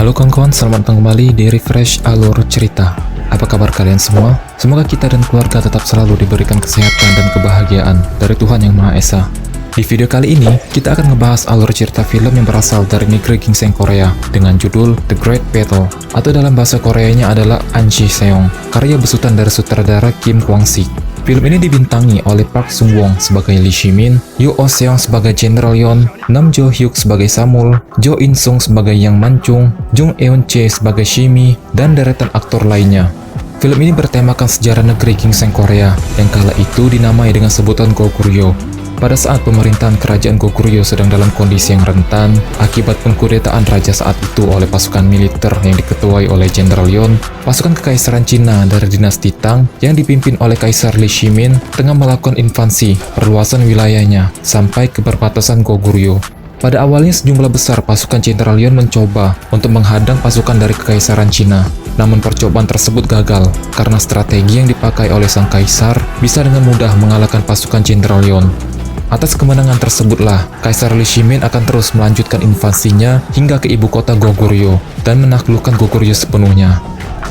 Halo kawan-kawan, selamat datang kembali di Refresh Alur Cerita. Apa kabar kalian semua? Semoga kita dan keluarga tetap selalu diberikan kesehatan dan kebahagiaan dari Tuhan Yang Maha Esa. Di video kali ini, kita akan ngebahas alur cerita film yang berasal dari negeri ginseng Korea dengan judul The Great Battle, atau dalam bahasa Koreanya adalah Anji Seong, karya besutan dari sutradara Kim Kwang-sik. Film ini dibintangi oleh Park Sung-won sebagai Lee Shi-min, Yoo Oh-seong sebagai General Yeon, Nam Jo-hyuk sebagai Samul, Jo In-sung sebagai Yang Man-chung, Jung Eun-chae sebagai Shimi, dan deretan aktor lainnya. Film ini bertemakan sejarah negeri ginseng Korea yang kala itu dinamai dengan sebutan Goguryeo. Pada saat pemerintahan kerajaan Goguryeo sedang dalam kondisi yang rentan akibat pengkudetaan raja saat itu oleh pasukan militer yang diketuai oleh Jenderal Yeon, pasukan kekaisaran Cina dari dinasti Tang yang dipimpin oleh Kaisar Lee Shi-min tengah melakukan invasi perluasan wilayahnya sampai ke perbatasan Goguryeo. Pada awalnya sejumlah besar pasukan Jenderal Yeon mencoba untuk menghadang pasukan dari kekaisaran Cina. Namun percobaan tersebut gagal karena strategi yang dipakai oleh sang kaisar bisa dengan mudah mengalahkan pasukan Jenderal Yeon. Atas kemenangan tersebutlah, Kaisar Lee Shi-min akan terus melanjutkan invasinya hingga ke ibu kota Goguryeo dan menaklukkan Goguryeo sepenuhnya.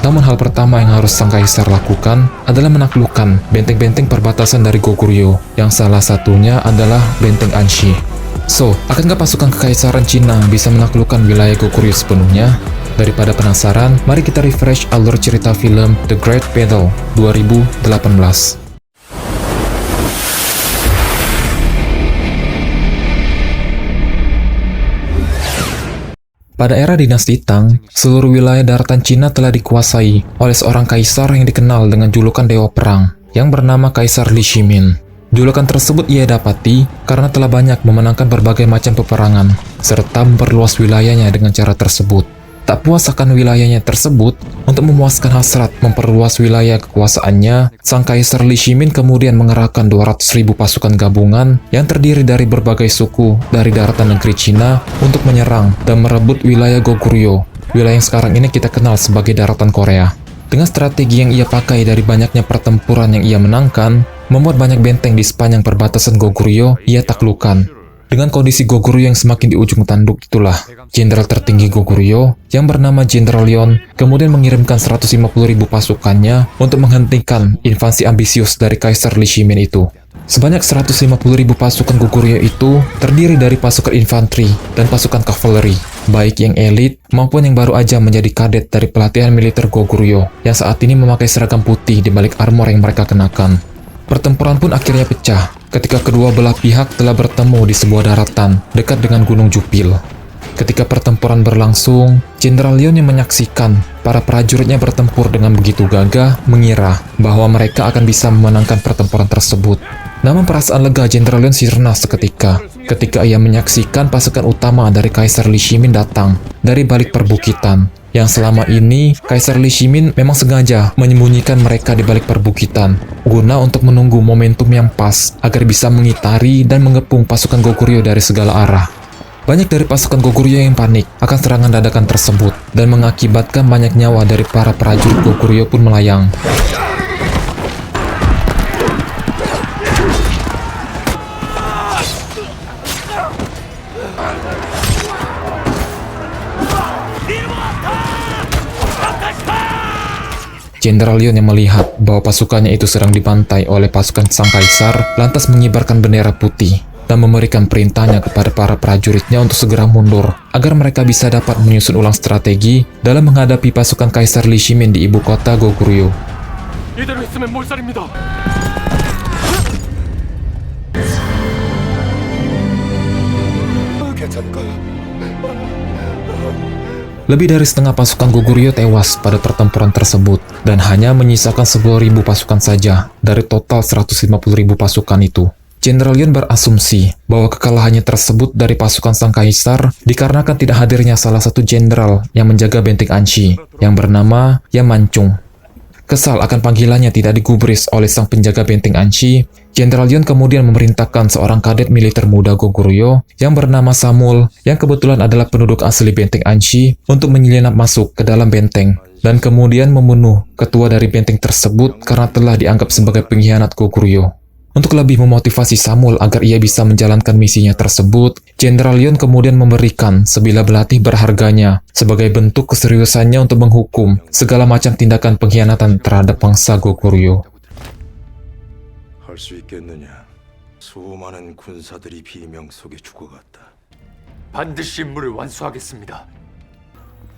Namun hal pertama yang harus sang kaisar lakukan adalah menaklukkan benteng-benteng perbatasan dari Goguryeo, yang salah satunya adalah benteng Anshi. So, akankah pasukan kekaisaran Cina bisa menaklukkan wilayah Goguryeo sepenuhnya? Daripada penasaran, mari kita refresh alur cerita film The Great Battle 2018. Pada era dinasti Tang, seluruh wilayah daratan Cina telah dikuasai oleh seorang kaisar yang dikenal dengan julukan Dewa Perang, yang bernama Kaisar Lee Shi-min. Julukan tersebut ia dapati karena telah banyak memenangkan berbagai macam peperangan, serta memperluas wilayahnya dengan cara tersebut. Tak puas akan wilayahnya tersebut, untuk memuaskan hasrat memperluas wilayah kekuasaannya, sang Kaisar Lee Shi-min kemudian mengerahkan 200.000 pasukan gabungan yang terdiri dari berbagai suku dari daratan negeri Cina untuk menyerang dan merebut wilayah Goguryeo, wilayah yang sekarang ini kita kenal sebagai daratan Korea. Dengan strategi yang ia pakai dari banyaknya pertempuran yang ia menangkan, membuat banyak benteng di sepanjang perbatasan Goguryeo ia taklukkan. Dengan kondisi Goguryeo yang semakin di ujung tanduk itulah, jenderal tertinggi Goguryeo yang bernama Jenderal Yeon kemudian mengirimkan 150.000 pasukannya untuk menghentikan invasi ambisius dari Kaisar Lee Shi-min itu. Sebanyak 150.000 pasukan Goguryeo itu terdiri dari pasukan infanteri dan pasukan kavaleri, baik yang elit maupun yang baru aja menjadi kadet dari pelatihan militer Goguryeo yang saat ini memakai seragam putih di balik armor yang mereka kenakan. Pertempuran pun akhirnya pecah ketika kedua belah pihak telah bertemu di sebuah daratan dekat dengan Gunung Jupil. Ketika pertempuran berlangsung, Jenderal Yeon yang menyaksikan para prajuritnya bertempur dengan begitu gagah mengira bahwa mereka akan bisa memenangkan pertempuran tersebut. Namun perasaan lega Jenderal Yeon sirna seketika ketika ia menyaksikan pasukan utama dari Kaisar Lee Shi-min datang dari balik perbukitan, yang selama ini Kaisar Lee Shi-min memang sengaja menyembunyikan mereka di balik perbukitan guna untuk menunggu momentum yang pas agar bisa mengitari dan mengepung pasukan Goguryeo dari segala arah. Banyak dari pasukan Goguryeo yang panik akan serangan dadakan tersebut dan mengakibatkan banyak nyawa dari para prajurit Goguryeo pun melayang. Jenderal Yeon yang melihat bahwa pasukannya itu sedang dibantai oleh pasukan sang kaisar, lantas mengibarkan bendera putih dan memberikan perintahnya kepada para prajuritnya untuk segera mundur agar mereka bisa dapat menyusun ulang strategi dalam menghadapi pasukan Kaisar Lee Shi-min di ibu kota Goguryeo. Lebih dari setengah pasukan Goguryeo tewas pada pertempuran tersebut dan hanya menyisakan 10.000 pasukan saja dari total 150.000 pasukan itu. Jenderal Yeon berasumsi bahwa kekalahannya tersebut dari pasukan sang kaisar dikarenakan tidak hadirnya salah satu jenderal yang menjaga benteng Anshi yang bernama Yang Man-chung. Kesal akan panggilannya tidak digubris oleh sang penjaga benteng Anshi, Jenderal Yeon kemudian memerintahkan seorang kadet militer muda Goguryeo yang bernama Samul, yang kebetulan adalah penduduk asli benteng Anshi, untuk menyelinap masuk ke dalam benteng dan kemudian membunuh ketua dari benteng tersebut karena telah dianggap sebagai pengkhianat Goguryeo. Untuk lebih memotivasi Samul agar ia bisa menjalankan misinya tersebut, Jenderal Lyon kemudian memberikan sebilah belati berharganya sebagai bentuk keseriusannya untuk menghukum segala macam tindakan pengkhianatan terhadap bangsa Goguryeo. 할 수 있겠느냐? 수많은 군사들이 비명 속에 죽어갔다. 반드시 임무를 완수하겠습니다.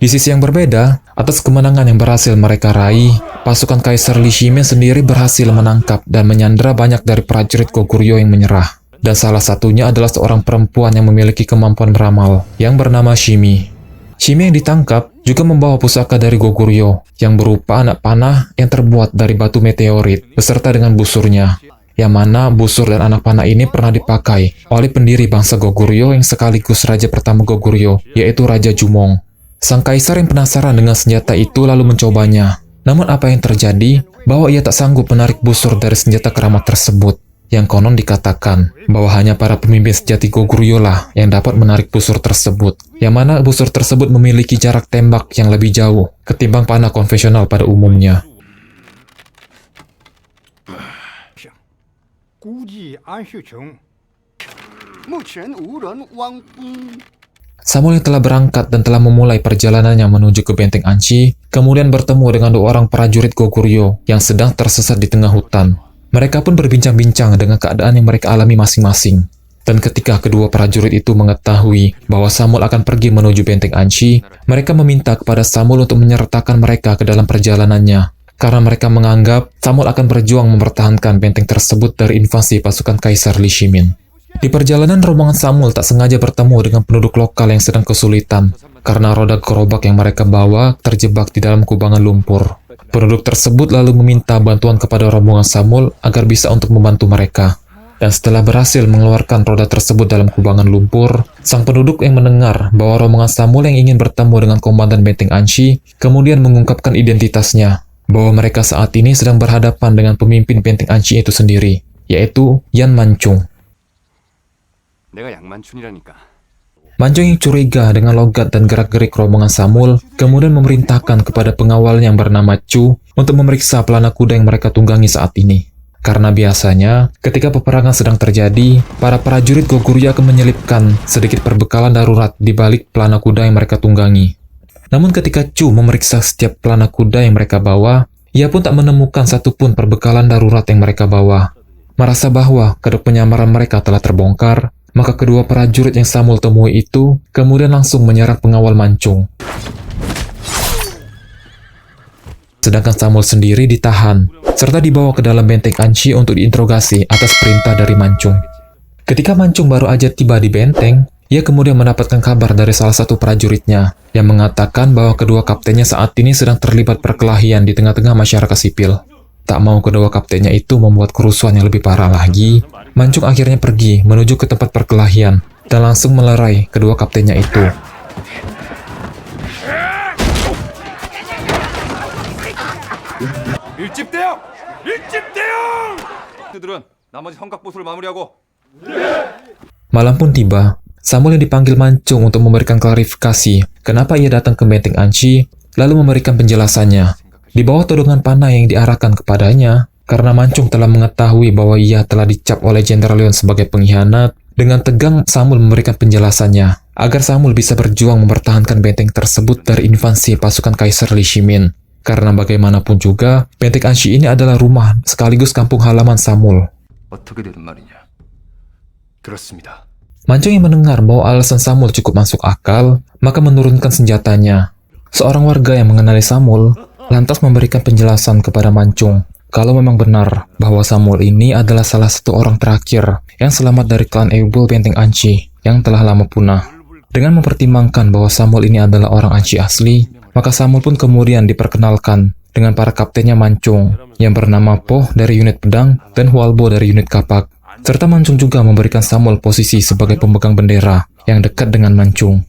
Di sisi yang berbeda, atas kemenangan yang berhasil mereka raih, pasukan Kaisar Li Shimin sendiri berhasil menangkap dan menyandera banyak dari prajurit Goguryeo yang menyerah. Dan salah satunya adalah seorang perempuan yang memiliki kemampuan meramal, yang bernama Shimi. Shimi yang ditangkap juga membawa pusaka dari Goguryeo, yang berupa anak panah yang terbuat dari batu meteorit, beserta dengan busurnya. Yang mana busur dan anak panah ini pernah dipakai oleh pendiri bangsa Goguryeo yang sekaligus raja pertama Goguryeo, yaitu Raja Jumong. Sang kaisar yang penasaran dengan senjata itu lalu mencobanya. Namun apa yang terjadi? Bahwa ia tak sanggup menarik busur dari senjata keramat tersebut. Yang konon dikatakan bahwa hanya para pemimpin sejati Goguryeo lah yang dapat menarik busur tersebut. Yang mana busur tersebut memiliki jarak tembak yang lebih jauh ketimbang panah konvensional pada umumnya. Samul yang telah berangkat dan telah memulai perjalanannya menuju ke Benteng Anchi, kemudian bertemu dengan dua orang prajurit Goguryeo yang sedang tersesat di tengah hutan. Mereka pun berbincang-bincang dengan keadaan yang mereka alami masing-masing. Dan ketika kedua prajurit itu mengetahui bahwa Samul akan pergi menuju Benteng Anchi, mereka meminta kepada Samul untuk menyertakan mereka ke dalam perjalanannya. Karena mereka menganggap Samul akan berjuang mempertahankan benteng tersebut dari invasi pasukan Kaisar Li Shimin. Di perjalanan, rombongan Samul tak sengaja bertemu dengan penduduk lokal yang sedang kesulitan karena roda gerobak yang mereka bawa terjebak di dalam kubangan lumpur. Penduduk tersebut lalu meminta bantuan kepada rombongan Samul agar bisa untuk membantu mereka. Dan setelah berhasil mengeluarkan roda tersebut dalam kubangan lumpur, sang penduduk yang mendengar bahwa rombongan Samul yang ingin bertemu dengan komandan Benteng Anchi kemudian mengungkapkan identitasnya, bahwa mereka saat ini sedang berhadapan dengan pemimpin Benteng Anchi itu sendiri, yaitu Yan Manchung. Manchung yang curiga dengan logat dan gerak-gerik rombongan Samul kemudian memerintahkan kepada pengawalnya yang bernama Chu untuk memeriksa pelana kuda yang mereka tunggangi saat ini. Karena biasanya, ketika peperangan sedang terjadi, para prajurit Goguryeo akan menyelipkan sedikit perbekalan darurat di balik pelana kuda yang mereka tunggangi. Namun ketika Chu memeriksa setiap pelana kuda yang mereka bawa, ia pun tak menemukan satupun perbekalan darurat yang mereka bawa. Merasa bahwa kedok penyamaran mereka telah terbongkar, maka kedua prajurit yang Samul temui itu kemudian langsung menyerang pengawal Manchung. Sedangkan Samul sendiri ditahan, serta dibawa ke dalam benteng Anchi untuk diinterogasi atas perintah dari Manchung. Ketika Manchung baru aja tiba di benteng, ia kemudian mendapatkan kabar dari salah satu prajuritnya yang mengatakan bahwa kedua kaptennya saat ini sedang terlibat perkelahian di tengah-tengah masyarakat sipil. Tak mau kedua kaptennya itu membuat kerusuhan yang lebih parah lagi, Manchung akhirnya pergi menuju ke tempat perkelahian dan langsung melerai kedua kaptennya itu. Malam pun tiba. Samul yang dipanggil Manchung untuk memberikan klarifikasi kenapa ia datang ke Benteng Anchi, lalu memberikan penjelasannya. Di bawah todongan panah yang diarahkan kepadanya, karena Manchung telah mengetahui bahwa ia telah dicap oleh Jenderal Lyon sebagai pengkhianat, dengan tegang Samul memberikan penjelasannya, agar Samul bisa berjuang mempertahankan benteng tersebut dari invasi pasukan Kaisar Li Shimin. Karena bagaimanapun juga, Benteng Anchi ini adalah rumah sekaligus kampung halaman Samul. Manchung yang mendengar bahwa alasan Samul cukup masuk akal, maka menurunkan senjatanya. Seorang warga yang mengenali Samul lantas memberikan penjelasan kepada Manchung kalau memang benar bahwa Samul ini adalah salah satu orang terakhir yang selamat dari klan Eubul Benteng Anchi yang telah lama punah. Dengan mempertimbangkan bahwa Samul ini adalah orang Anchi asli, maka Samul pun kemudian diperkenalkan dengan para kaptennya Manchung yang bernama Poh dari unit pedang dan Hualbo dari unit kapak. Serta Manchung juga memberikan Samul posisi sebagai pemegang bendera yang dekat dengan Manchung.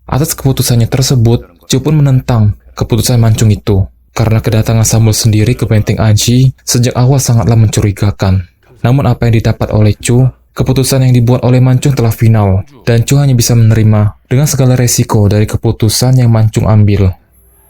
Atas keputusannya tersebut, Chu pun menentang keputusan Manchung itu, karena kedatangan Samul sendiri ke Benteng Anchi sejak awal sangatlah mencurigakan. Namun apa yang didapat oleh Chu, keputusan yang dibuat oleh Manchung telah final, dan Chu hanya bisa menerima dengan segala resiko dari keputusan yang Manchung ambil.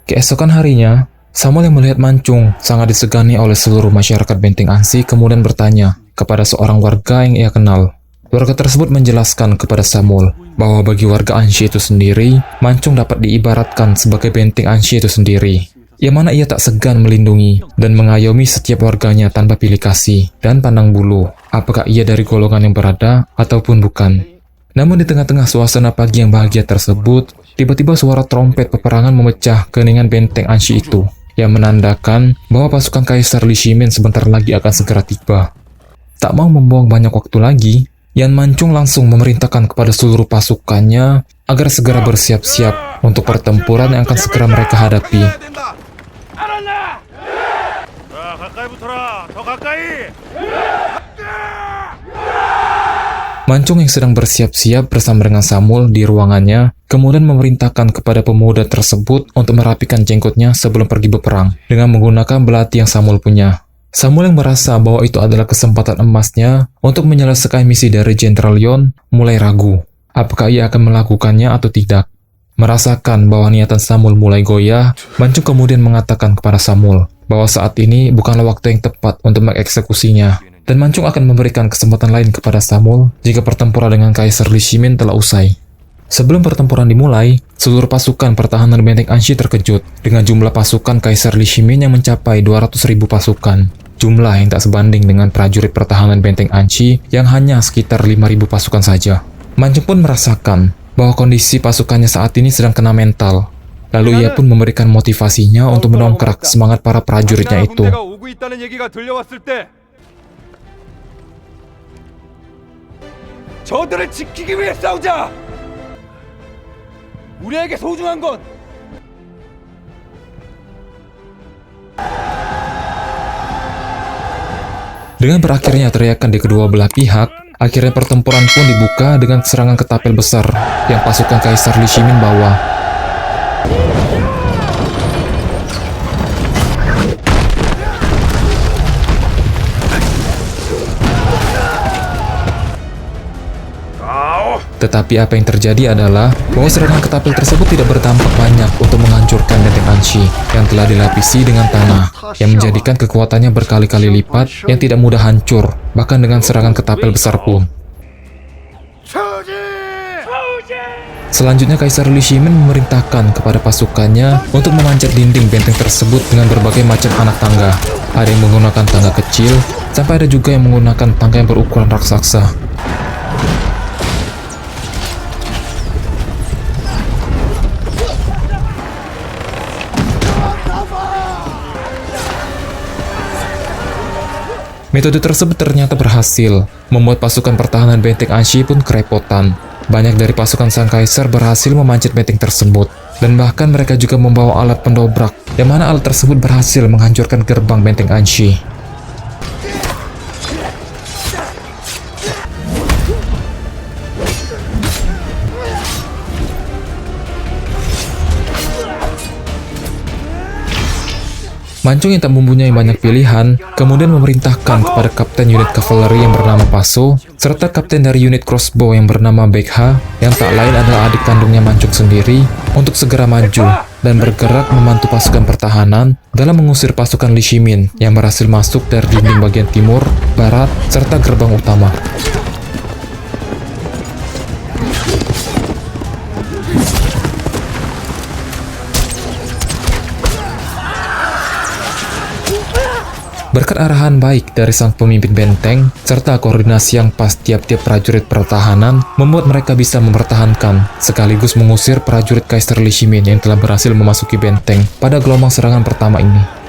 Keesokan harinya, Samuel yang melihat Mancung sangat disegani oleh seluruh masyarakat Benteng Ansi kemudian bertanya kepada seorang warga yang ia kenal. Warga tersebut menjelaskan kepada Samuel bahwa bagi warga Ansi itu sendiri, Mancung dapat diibaratkan sebagai Benteng Ansi itu sendiri, yang mana ia tak segan melindungi dan mengayomi setiap warganya tanpa pilih kasih dan pandang bulu, apakah ia dari golongan yang berada ataupun bukan. Namun di tengah-tengah suasana pagi yang bahagia tersebut, tiba-tiba suara trompet peperangan memecah keheningan Benteng Ansi itu, yang menandakan bahwa pasukan Kaisar Li Shimin sebentar lagi akan segera tiba. Tak mau membuang banyak waktu lagi, Yan Mancung langsung memerintahkan kepada seluruh pasukannya agar segera bersiap-siap untuk pertempuran yang akan segera mereka hadapi. Mancung yang sedang bersiap-siap bersama dengan Samuel di ruangannya, kemudian memerintahkan kepada pemuda tersebut untuk merapikan jenggotnya sebelum pergi berperang, dengan menggunakan belati yang Samuel punya. Samuel yang merasa bahwa itu adalah kesempatan emasnya untuk menyelesaikan misi dari Jenderal Yon, mulai ragu, apakah ia akan melakukannya atau tidak. Merasakan bahwa niatan Samuel mulai goyah, Mancung kemudian mengatakan kepada Samuel bahwa saat ini bukanlah waktu yang tepat untuk mengeksekusinya. Dan Mancung akan memberikan kesempatan lain kepada Samuel jika pertempuran dengan Kaisar Li Shimin telah usai. Sebelum pertempuran dimulai, seluruh pasukan pertahanan Benteng Ansi terkejut dengan jumlah pasukan Kaisar Li Shimin yang mencapai 200.000 pasukan. Jumlah yang tak sebanding dengan prajurit pertahanan Benteng Ansi yang hanya sekitar 5.000 pasukan saja. Mancung pun merasakan bahwa kondisi pasukannya saat ini sedang kena mental. Lalu ia pun memberikan motivasinya untuk mendongkrak semangat para prajuritnya itu. 저들을 지키기 위해 싸우자! 우리에게 소중한 건 Dengan berakhirnya teriakan di kedua belah pihak, akhirnya pertempuran pun dibuka dengan serangan ketapel besar yang pasukan Kaisar Li Shimin bawa. Tetapi apa yang terjadi adalah bahwa serangan ketapel tersebut tidak berdampak banyak untuk menghancurkan Benteng Ansi yang telah dilapisi dengan tanah, yang menjadikan kekuatannya berkali-kali lipat yang tidak mudah hancur, bahkan dengan serangan ketapel besar pun. Selanjutnya Kaisar Li Shimin memerintahkan kepada pasukannya untuk memanjat dinding benteng tersebut dengan berbagai macam anak tangga. Ada yang menggunakan tangga kecil, sampai ada juga yang menggunakan tangga yang berukuran raksasa. Metode tersebut ternyata berhasil, membuat pasukan pertahanan Benteng Ansi pun kerepotan. Banyak dari pasukan sang kaisar berhasil memanjat benteng tersebut, dan bahkan mereka juga membawa alat pendobrak, yang mana alat tersebut berhasil menghancurkan gerbang Benteng Ansi. Mancung yang tak mempunyai banyak pilihan, kemudian memerintahkan kepada kapten unit kavaleri yang bernama Paso, serta kapten dari unit crossbow yang bernama Bekha, yang tak lain adalah adik kandungnya Mancung sendiri, untuk segera maju dan bergerak membantu pasukan pertahanan dalam mengusir pasukan Li Shimin yang berhasil masuk dari dinding bagian timur, barat, serta gerbang utama. Berkat arahan baik dari sang pemimpin benteng, serta koordinasi yang pas tiap-tiap prajurit pertahanan, membuat mereka bisa mempertahankan, sekaligus mengusir prajurit Kaisar Li Shimin yang telah berhasil memasuki benteng pada gelombang serangan pertama ini.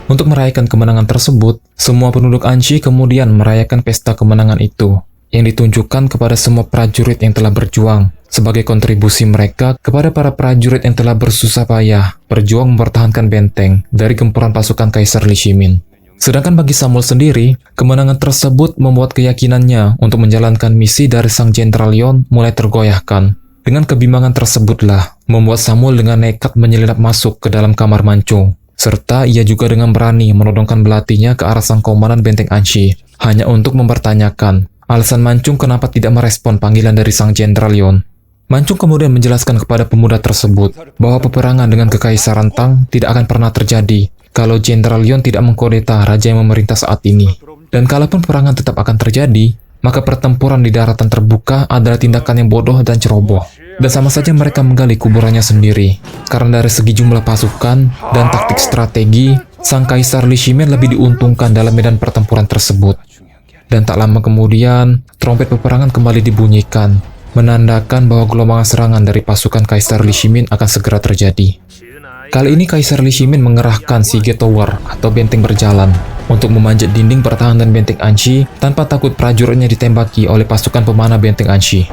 Untuk merayakan kemenangan tersebut, semua penduduk Ansi kemudian merayakan pesta kemenangan itu, yang ditunjukkan kepada semua prajurit yang telah berjuang, sebagai kontribusi mereka kepada para prajurit yang telah bersusah payah berjuang mempertahankan benteng dari gempuran pasukan Kaisar Li Shimin. Sedangkan bagi Samuel sendiri, kemenangan tersebut membuat keyakinannya untuk menjalankan misi dari Sang Jenderal Yon mulai tergoyahkan. Dengan kebimbangan tersebutlah, membuat Samuel dengan nekat menyelinap masuk ke dalam kamar Mancung. Serta ia juga dengan berani menodongkan belatinya ke arah sang komandan benteng Anshi, hanya untuk mempertanyakan alasan Mancung kenapa tidak merespon panggilan dari Sang Jenderal Yon. Mancung kemudian menjelaskan kepada pemuda tersebut bahwa peperangan dengan Kekaisaran Tang tidak akan pernah terjadi kalau Jenderal Yon tidak mengkudeta raja yang memerintah saat ini. Dan kalaupun peperangan tetap akan terjadi, maka pertempuran di daratan terbuka adalah tindakan yang bodoh dan ceroboh. Dan sama saja mereka menggali kuburannya sendiri. Karena dari segi jumlah pasukan dan taktik strategi, Sang Kaisar Li Shimin lebih diuntungkan dalam medan pertempuran tersebut. Dan tak lama kemudian, trompet peperangan kembali dibunyikan, menandakan bahwa gelombang serangan dari pasukan Kaisar Li Shimin akan segera terjadi. Kali ini Kaisar Li Shimin mengerahkan Siege Tower atau benteng berjalan untuk memanjat dinding pertahanan benteng Anshi tanpa takut prajuritnya ditembaki oleh pasukan pemanah benteng Anshi.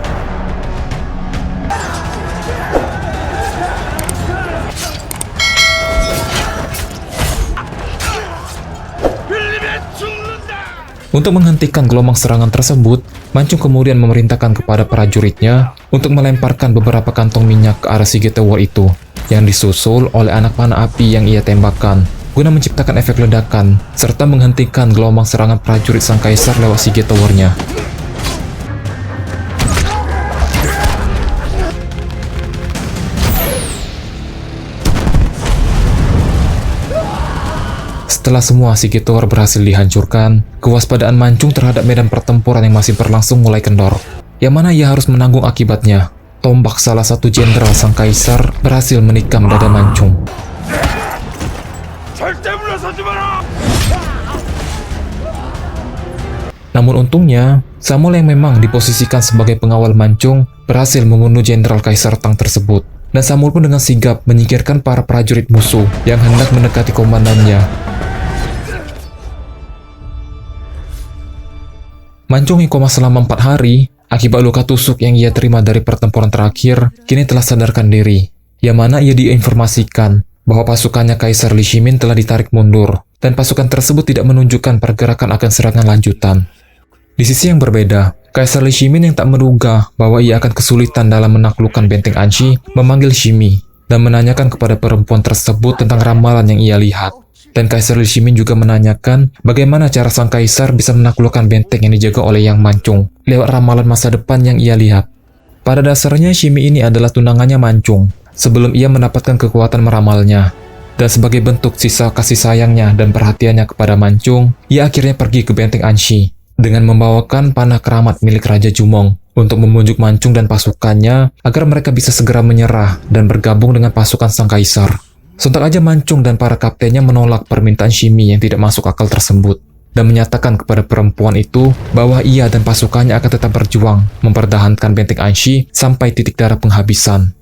Untuk menghentikan gelombang serangan tersebut, Mancung kemudian memerintahkan kepada prajuritnya untuk melemparkan beberapa kantong minyak ke arah Siege Tower itu, yang disusul oleh anak panah api yang ia tembakkan, guna menciptakan efek ledakan, serta menghentikan gelombang serangan prajurit Sang Kaisar lewat Siege Tower-nya. Setelah semua Siege Tower berhasil dihancurkan, kewaspadaan Mancung terhadap medan pertempuran yang masih berlangsung mulai kendor, yang mana ia harus menanggung akibatnya. Tombak salah satu jenderal Sang Kaisar berhasil menikam dada Mancung. Namun untungnya, Samuel yang memang diposisikan sebagai pengawal Mancung berhasil membunuh jenderal Kaisar Tang tersebut. Dan Samuel pun dengan sigap menyingkirkan para prajurit musuh yang hendak mendekati komandannya. Mancung yang koma selama 4 hari, akibat luka tusuk yang ia terima dari pertempuran terakhir, kini telah sadarkan diri, yang mana ia diinformasikan bahwa pasukannya Kaisar Li Shimin telah ditarik mundur, dan pasukan tersebut tidak menunjukkan pergerakan akan serangan lanjutan. Di sisi yang berbeda, Kaisar Li Shimin yang tak menduga bahwa ia akan kesulitan dalam menaklukkan benteng Anshi, memanggil Shimi, dan menanyakan kepada perempuan tersebut tentang ramalan yang ia lihat. Dan Kaisar Li Shimin juga menanyakan bagaimana cara Sang Kaisar bisa menaklukkan benteng yang dijaga oleh Yang Mancung lewat ramalan masa depan yang ia lihat. Pada dasarnya Shimi ini adalah tunangannya Mancung sebelum ia mendapatkan kekuatan meramalnya. Dan sebagai bentuk sisa kasih sayangnya dan perhatiannya kepada Mancung, ia akhirnya pergi ke benteng Anshi dengan membawakan panah keramat milik Raja Jumong untuk membujuk Mancung dan pasukannya agar mereka bisa segera menyerah dan bergabung dengan pasukan Sang Kaisar. Sontak aja Mancung dan para kaptennya menolak permintaan Shimi yang tidak masuk akal tersebut dan menyatakan kepada perempuan itu bahwa ia dan pasukannya akan tetap berjuang mempertahankan benteng Anshi sampai titik darah penghabisan.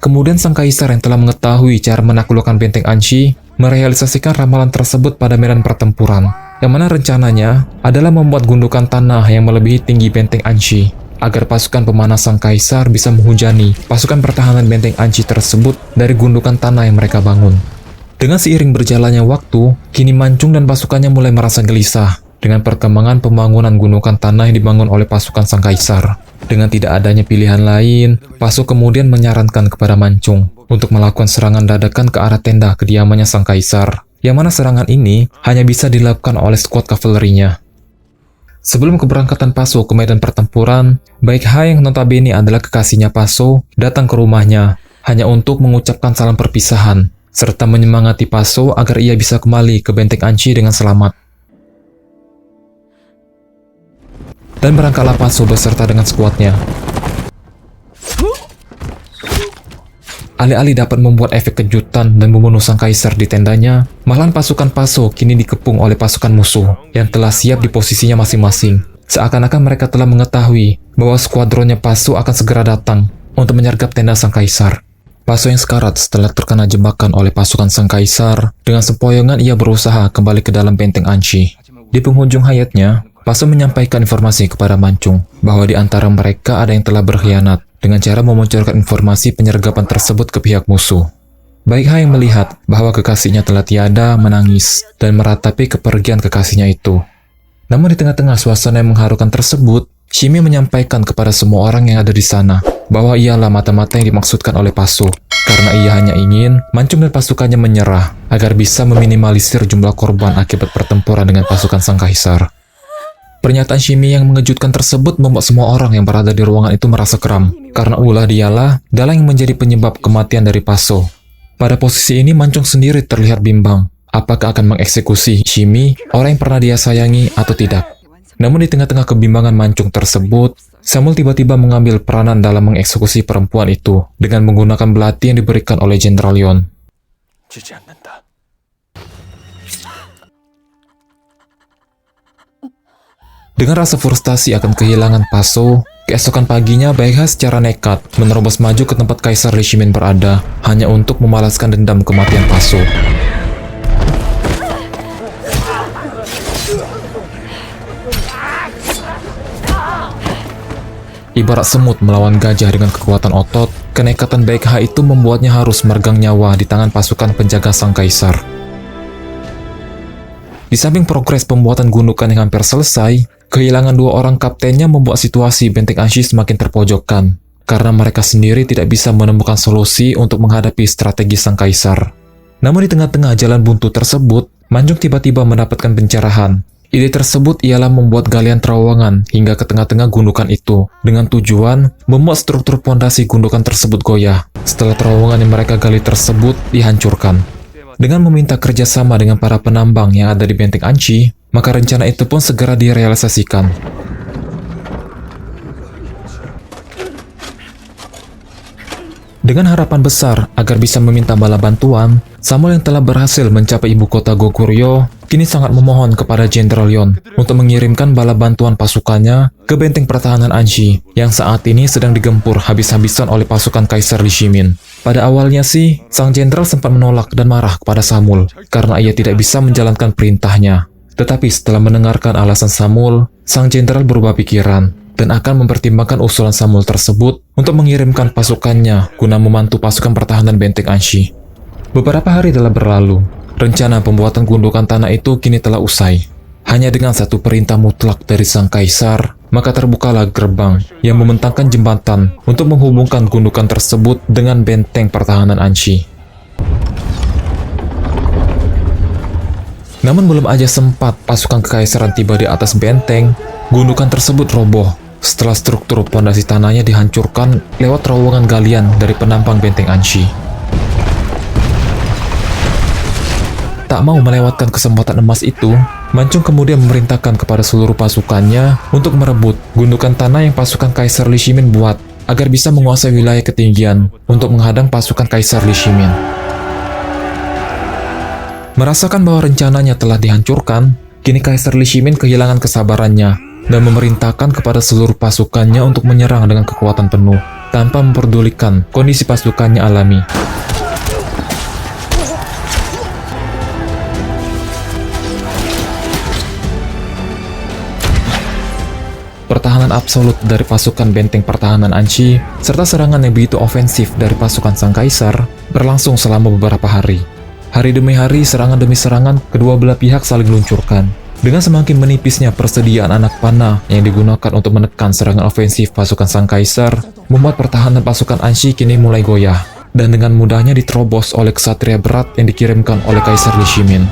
Kemudian Sang Kaisar yang telah mengetahui cara menaklukkan benteng Anshi merealisasikan ramalan tersebut pada medan pertempuran, yang mana rencananya adalah membuat gundukan tanah yang melebihi tinggi benteng Anshi agar pasukan pemanah Sang Kaisar bisa menghujani pasukan pertahanan benteng Anshi tersebut dari gundukan tanah yang mereka bangun. Dengan seiring berjalannya waktu, kini Mancung dan pasukannya mulai merasa gelisah dengan perkembangan pembangunan gundukan tanah yang dibangun oleh pasukan Sang Kaisar. Dengan tidak adanya pilihan lain, Pasu kemudian menyarankan kepada Mancung untuk melakukan serangan dadakan ke arah tenda kediamannya Sang Kaisar, yang mana serangan ini hanya bisa dilakukan oleh skuad kavalerinya. Sebelum keberangkatan Pasu ke medan pertempuran, Baek Ha yang notabene adalah kekasihnya Pasu datang ke rumahnya hanya untuk mengucapkan salam perpisahan serta menyemangati Pasu agar ia bisa kembali ke benteng Anshi dengan selamat. Dan berangkatlah Pasu beserta dengan skuadnya. Alih-alih dapat membuat efek kejutan dan membunuh Sang Kaisar di tendanya, malahan pasukan Pasu kini dikepung oleh pasukan musuh yang telah siap di posisinya masing-masing. Seakan-akan mereka telah mengetahui bahwa skuadronnya Pasu akan segera datang untuk menyergap tenda Sang Kaisar. Pasu yang sekarat setelah terkena jebakan oleh pasukan Sang Kaisar, dengan sempoyongan ia berusaha kembali ke dalam benteng Anshi. Di penghujung hayatnya, Pasu menyampaikan informasi kepada Mancung bahwa di antara mereka ada yang telah berkhianat dengan cara memunculkan informasi penyergapan tersebut ke pihak musuh. Baekha yang melihat bahwa kekasihnya telah tiada menangis dan meratapi kepergian kekasihnya itu. Namun di tengah-tengah suasana yang mengharukan tersebut, Shimi menyampaikan kepada semua orang yang ada di sana bahwa ialah mata-mata yang dimaksudkan oleh Paso, karena ia hanya ingin Mancung dan pasukannya menyerah agar bisa meminimalisir jumlah korban akibat pertempuran dengan pasukan Sang Kaisar. Pernyataan Shimi yang mengejutkan tersebut membuat semua orang yang berada di ruangan itu merasa keram, karena ulah dialah dalang yang menjadi penyebab kematian dari Paso. Pada posisi ini Mancung sendiri terlihat bimbang, apakah akan mengeksekusi Shimi, orang yang pernah dia sayangi atau tidak. Namun di tengah-tengah kebimbangan Mancung tersebut, Samuel tiba-tiba mengambil peranan dalam mengeksekusi perempuan itu dengan menggunakan belati yang diberikan oleh Jenderal Yon. 지지 않는다. Dengan rasa frustasi akan kehilangan Paso, keesokan paginya Baekha secara nekat menerobos maju ke tempat Kaisar Li Shimin berada hanya untuk membalaskan dendam kematian Paso. Ibarat semut melawan gajah dengan kekuatan otot, kenekatan Baekha itu membuatnya harus meregang nyawa di tangan pasukan penjaga Sang Kaisar. Di samping progres pembuatan gundukan yang hampir selesai, kehilangan dua orang kaptennya membuat situasi benteng Anshi semakin terpojokkan, karena mereka sendiri tidak bisa menemukan solusi untuk menghadapi strategi Sang Kaisar. Namun di tengah-tengah jalan buntu tersebut, Mancung tiba-tiba mendapatkan pencerahan. Ide tersebut ialah membuat galian terowongan hingga ke tengah-tengah gundukan itu, dengan tujuan membuat struktur pondasi gundukan tersebut goyah setelah terowongan yang mereka gali tersebut dihancurkan. Dengan meminta kerjasama dengan para penambang yang ada di benteng Anshi, maka rencana itu pun segera direalisasikan. Dengan harapan besar agar bisa meminta bala bantuan, Samuel yang telah berhasil mencapai ibu kota Goguryeo kini sangat memohon kepada Jenderal Yon untuk mengirimkan bala bantuan pasukannya ke benteng pertahanan Anshi yang saat ini sedang digempur habis-habisan oleh pasukan Kaisar Li Shimin. Pada awalnya sih, sang jenderal sempat menolak dan marah kepada Samuel karena ia tidak bisa menjalankan perintahnya. Tetapi setelah mendengarkan alasan Samuel, sang jenderal berubah pikiran dan akan mempertimbangkan usulan Samuel tersebut untuk mengirimkan pasukannya guna membantu pasukan pertahanan benteng Anshi. Beberapa hari telah berlalu, rencana pembuatan gundukan tanah itu kini telah usai. Hanya dengan satu perintah mutlak dari Sang Kaisar, maka terbukalah gerbang yang membentangkan jembatan untuk menghubungkan gundukan tersebut dengan benteng pertahanan Anshi. Namun belum aja sempat pasukan kekaisaran tiba di atas benteng, gundukan tersebut roboh setelah struktur pondasi tanahnya dihancurkan lewat terowongan galian dari penampang benteng Anshi. Tak mau melewatkan kesempatan emas itu, Mancung kemudian memerintahkan kepada seluruh pasukannya untuk merebut gundukan tanah yang pasukan Kaisar Li Shimin buat agar bisa menguasai wilayah ketinggian untuk menghadang pasukan Kaisar Li Shimin. Merasakan bahwa rencananya telah dihancurkan, kini Kaisar Li Shimin kehilangan kesabarannya dan memerintahkan kepada seluruh pasukannya untuk menyerang dengan kekuatan penuh tanpa memperdulikan kondisi pasukannya alami. Pertahanan absolut dari pasukan benteng pertahanan Anshi serta serangan yang begitu ofensif dari pasukan Sang Kaisar berlangsung selama beberapa hari. Hari demi hari, serangan demi serangan, kedua belah pihak saling luncurkan. Dengan semakin menipisnya persediaan anak panah yang digunakan untuk menekan serangan ofensif pasukan Sang Kaisar, membuat pertahanan pasukan Anshi kini mulai goyah, dan dengan mudahnya diterobos oleh ksatria berat yang dikirimkan oleh Kaisar Li Shimin.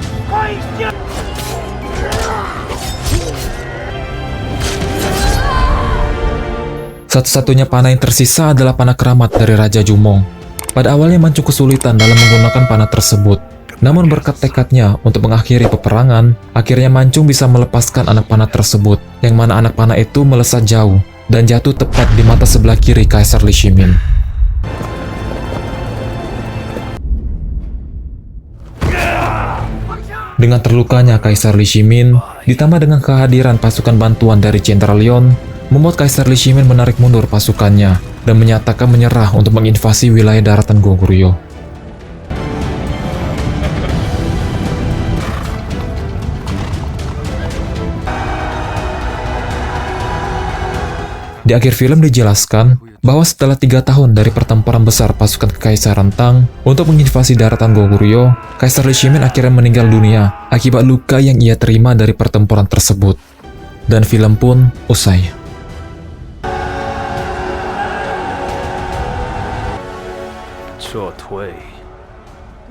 Satu-satunya panah yang tersisa adalah panah keramat dari Raja Jumong. Pada awalnya Mancung kesulitan dalam menggunakan panah tersebut. Namun berkat tekadnya untuk mengakhiri peperangan, akhirnya Mancung bisa melepaskan anak panah tersebut, yang mana anak panah itu melesat jauh dan jatuh tepat di mata sebelah kiri Kaisar Li Shimin. Dengan terlukanya Kaisar Li Shimin, ditambah dengan kehadiran pasukan bantuan dari Jenderal Yon, membuat Kaisar Li Shimin menarik mundur pasukannya dan menyatakan menyerah untuk menginvasi wilayah daratan Goguryeo. Di akhir film dijelaskan bahwa setelah 3 tahun dari pertempuran besar pasukan Kekaisaran Tang untuk menginvasi daratan Goguryeo, Kaisar Li Shimin akhirnya meninggal dunia akibat luka yang ia terima dari pertempuran tersebut. Dan film pun usai.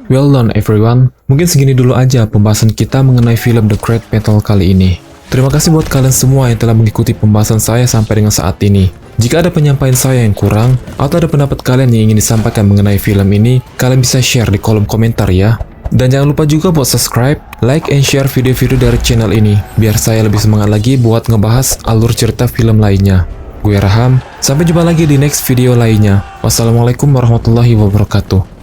Well done everyone, mungkin segini dulu aja pembahasan kita mengenai film The Great Battle kali ini. Terima kasih buat kalian semua yang telah mengikuti pembahasan saya sampai dengan saat ini. Jika ada penyampaian saya yang kurang, atau ada pendapat kalian yang ingin disampaikan mengenai film ini, kalian bisa share di kolom komentar ya. Dan jangan lupa juga buat subscribe, like, and share video-video dari channel ini, biar saya lebih semangat lagi buat ngebahas alur cerita film lainnya. Gue Raham, sampai jumpa lagi di next video lainnya. Wassalamualaikum warahmatullahi wabarakatuh.